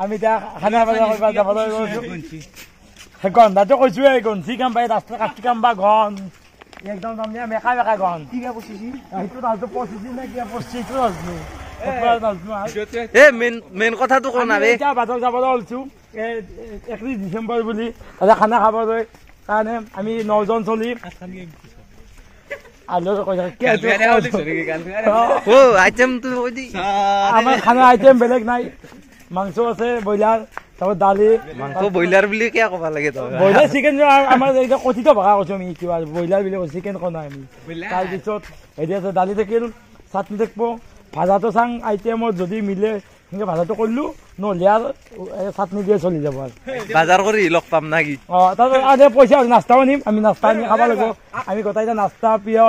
আমি এতিয়া খানা বজাৰ কৰিব যাবলৈ গৈছো গন্ধাটো কৈছো এই গন্থি কাম পাই ৰাস্তা কাটি কাম বা গন একদম তাৰমানে মেকা মেকা গন কি পচিছি সেইটো নাজটো পচিছি নে কি পচিছি নাজনো মেইন কথাটো কোৱা নাই এতিয়া বাজাৰ যাবলৈ ওলছো 31 ডিচেম্বৰ বুলি তাতে খানা খাবলৈ কাৰণে আমি 9 জন চলি আমাৰ খানা আইটেম বেলেগ নাই মাংস আছে ব্ৰইলাৰ তাৰপৰ দালি মাংস ব্ৰইলাৰ বুলি কিয় ক'ব লাগে তো ব্ৰইলাৰ চিকেন আমাৰ এটা কথিত ভাষা কৈছো আমি কিবা ব্ৰইলাৰ বুলি চিকেন কোৱা নাই আমি তাৰপিছত এতিয়া আছে দালি থাকিল চাটনি থাকিব ভাজাটো চাং আইটেমত যদি মিলে সেনেকে ভাজাটো কৰিলো নহ'লে আৰু চাটনি দিয়ে চলি যাব আৰু বজাৰ কৰি লগ পাম না কি তাৰপিছত আৰু পইচা নাস্তাও নিম আমি নাস্তা আনি খাব লাগিব আমি গোটাই নাস্তা প্ৰিয়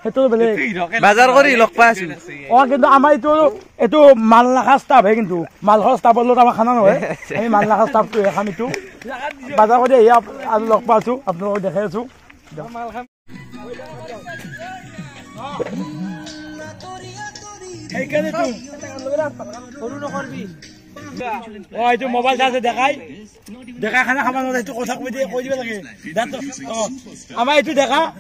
সেইটো বেলেগ বজাৰ কৰি লগ পাই আছো কিন্তু আমাৰ এইটো মাল নাখা ষ্টাফ হে কিন্তু মাল খোৱা ষ্টাফৰ লগত আমাৰ খানা নহয় আমি মাল নাখা ষ্টাফটোহে খাম এইটো বজাৰ কৰি আহি আৰু লগ পাই আছো আপোনালোকক দেখাই আছো এইটো মোবাইল চাৰ্জ দেখাই দেখা খানা খাব নোৱাৰে এইটো কথা কৈ দিব লাগে আমাৰ এইটো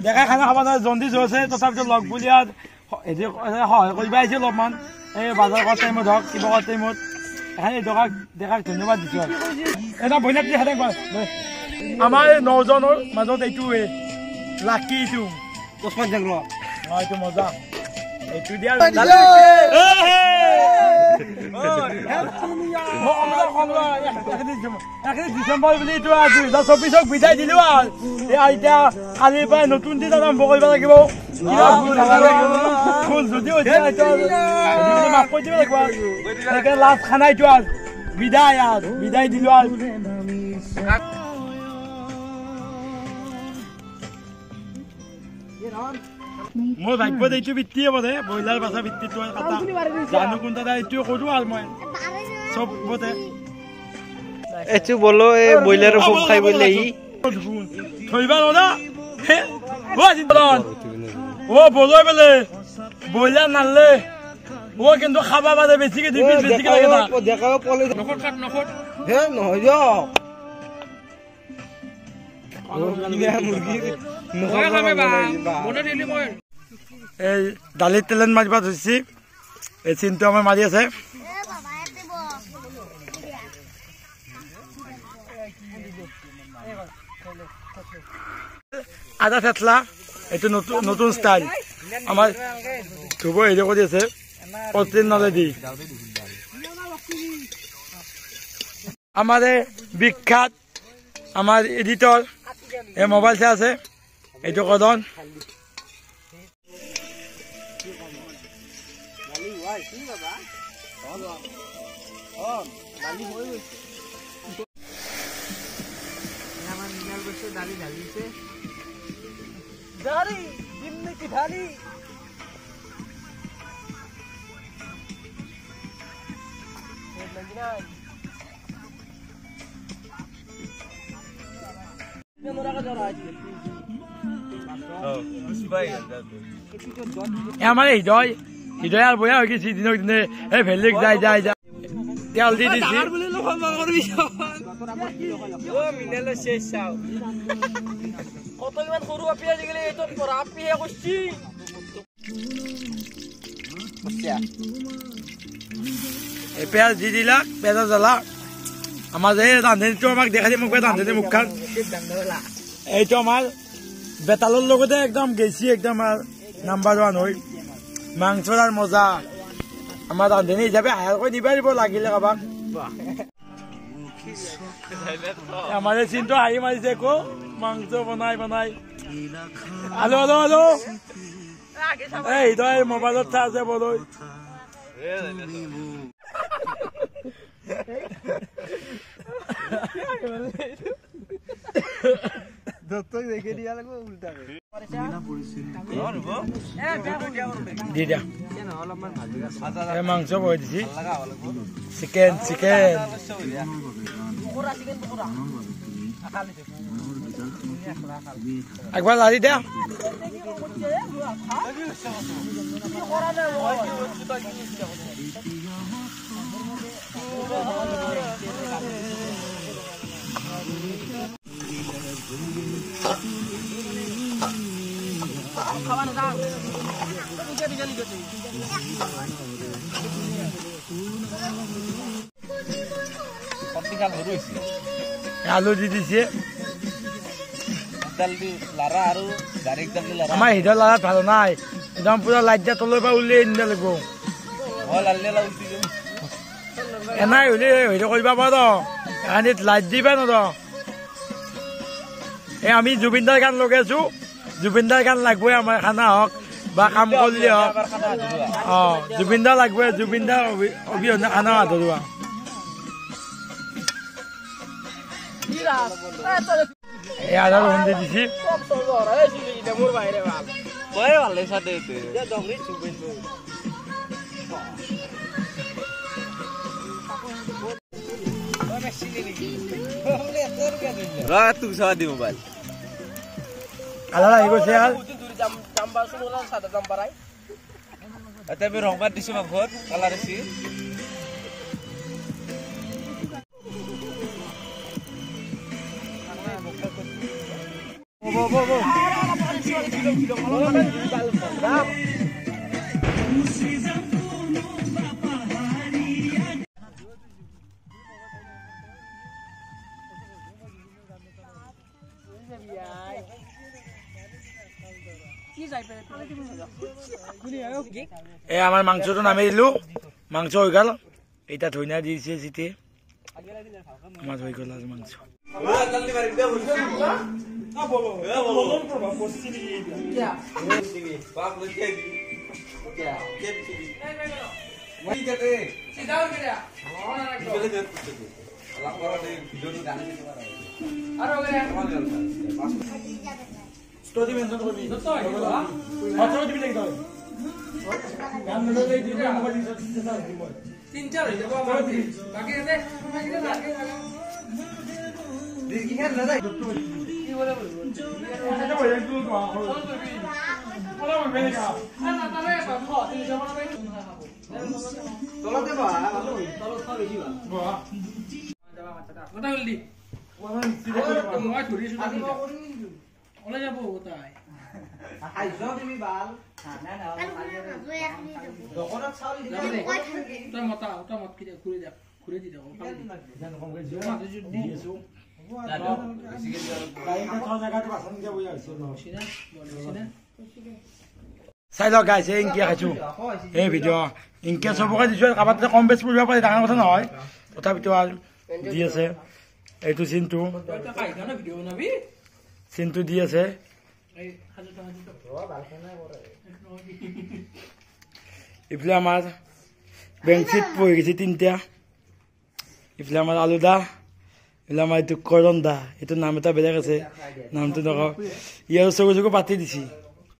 দেখা খানা খাব নোৱাৰে জণ্ডিছ হৈছে তথাপিতো লগ বুলি সহায় কৰিব আহিছে অলপমান এই বজাৰ কৰা টাইমত হওক কিবা কৰা টাইমত দেখাক ধন্যবাদ দিছো আৰু এটা বইলাৰ আমাৰ 9 জনৰ মাজত এইটোৱে লাকি এইটো এইটো মজা এইটো দিয়া ডিচেম্বৰ বুলি 2024ক বিদায় দিলো আৰু এতিয়া কালিৰ পৰা নতুন দিন আৰম্ভ কৰিব লাগিব লাষ্ট খানা এইটো আৰু বিদায় দিলো আৰু মই ভাগ্যত এইটো ভিত্তিয়ে বোধে ব্ৰইলাৰ বাছা ভিত্তিটো কথা জানো কোনটা এইটোৱে কৰো আৰু মই চব বোধে এইটো বলো এই ব্ৰইলাৰ খুব খাই বলে থইবা না বলয় বেলে ব্ৰইলাৰ নালে কিন্তু খাবা বাদে বেছিকে দুই পিস বেছিকে লাগে না দেখাও পলে নখট কাট নখট হে নহয় যা এই দালিত তেলেন মাৰিব ধৰিছি এই চিনটো আমাৰ মাৰি আছে আদা থেতলা এইটো নতুন ষ্টাইল আমাৰ ধুব হেৰি কৰি আছে প্ৰটিন নলেদি আমাৰ বিখ্যাত আমাৰ এডিটৰ এই মোবাইল চাই আছে এইটো কদন আমাৰ হৃদয় আর বয়া হয়ে গেছি দিনক দিনে এই ভেলিক যাই তেল দি দিছি পেঁয়াজ দি দিলা পেঁয়াজ জ্বলা আমার যে রাঁধনিটো আমাক দেখা দিয়ে মোক রাঁধনি মুখখান এইটো আমার বেতালৰ লগতে একদম গেছি একদম নাম্বাৰ 1 হয় মাংসৰ মজা আমাৰ ৰান্ধনি হিচাপে হায়াৰ কৰি দিবা দিব লাগিলে কাবাক আমাৰ চিনটো হাঁহি মাৰিছে কো মাংস বনাই আলো এই তই মোবাইলত চাই আছে বলই দত্তক দেখে দিয়া লাগো উল্টা দি দিয়া মাংস বই দিছি চিকেন একবার লাড়ি দে আলু দি দিছে আমার হিডর লাড়া ভালো নাই একদম পুরা লাইট দিয়া তলৰ পৰা উলিয়াই নিব লাগিব এনাই হলে হেৰি কৰিব পাৰ এখানিত লাইট দিবা নদ এই আমি জুবিনদাৰ গান লগাইছো জুবিনদাৰ গান লাগবই আমাৰ খানা হওক বা কাম কৰিলে হওক জুবিনদা লাগবই জুবিনদাৰ অবিহনে খানা আধৰুৱা এই আধার বন্ধে দিছি মোবাইল কালার আহি গৈছে আর রংবাদ দিছো মাংসত কালার আছে আমার মাংসটো নামে দিলো মাংস হয়ে গেল এটা ধইনা দিয়েছে জিতে আমার হয়ে গেল মাংস স্টোরি মেনশন করবি কত দিবি লাগি তোর গান মেলে দিবি মোবাইল দিতে দিব 3-4 হই যাব আমার বাকি আছে দেখি কেন না যাই কি বলে বলবো এটা বলে একটু তো বলা বলবে না না তারে বাপ তুমি যাব না তোলাতে বা ভালো তোলো তো বেশি বা যাবা মাথাটা কথা বললি ওমান সিধা করে মই ধরি শুধু ওলা যাব কোথায় আইছো তুমি বাল না না দোকানত চাউল দিলে তো মত কি ঘুরে দি দাও জান কম করে দিও দিয়েছো চাই লওক গাইছে ইনকে খাইছো এই ভিডিঅ' ইনকে চবকে দিছো কাবাত কম বেছ পঢ়িব পাৰি ডাঙৰ কথা নহয় তথাপিতো আৰু দি আছে এইটো চিনটো চিনটো দি আছে ইফালে আমাৰ বেঞ্চিত পঢ়ি গৈছে 3টা ইফালে আমাৰ আলুদা এফালে আমাৰ এইটো কৰণ দা এইটো নাম এটা বেলেগ আছে নামটো নকওঁ ইয়াৰ চকু পাতি দিছি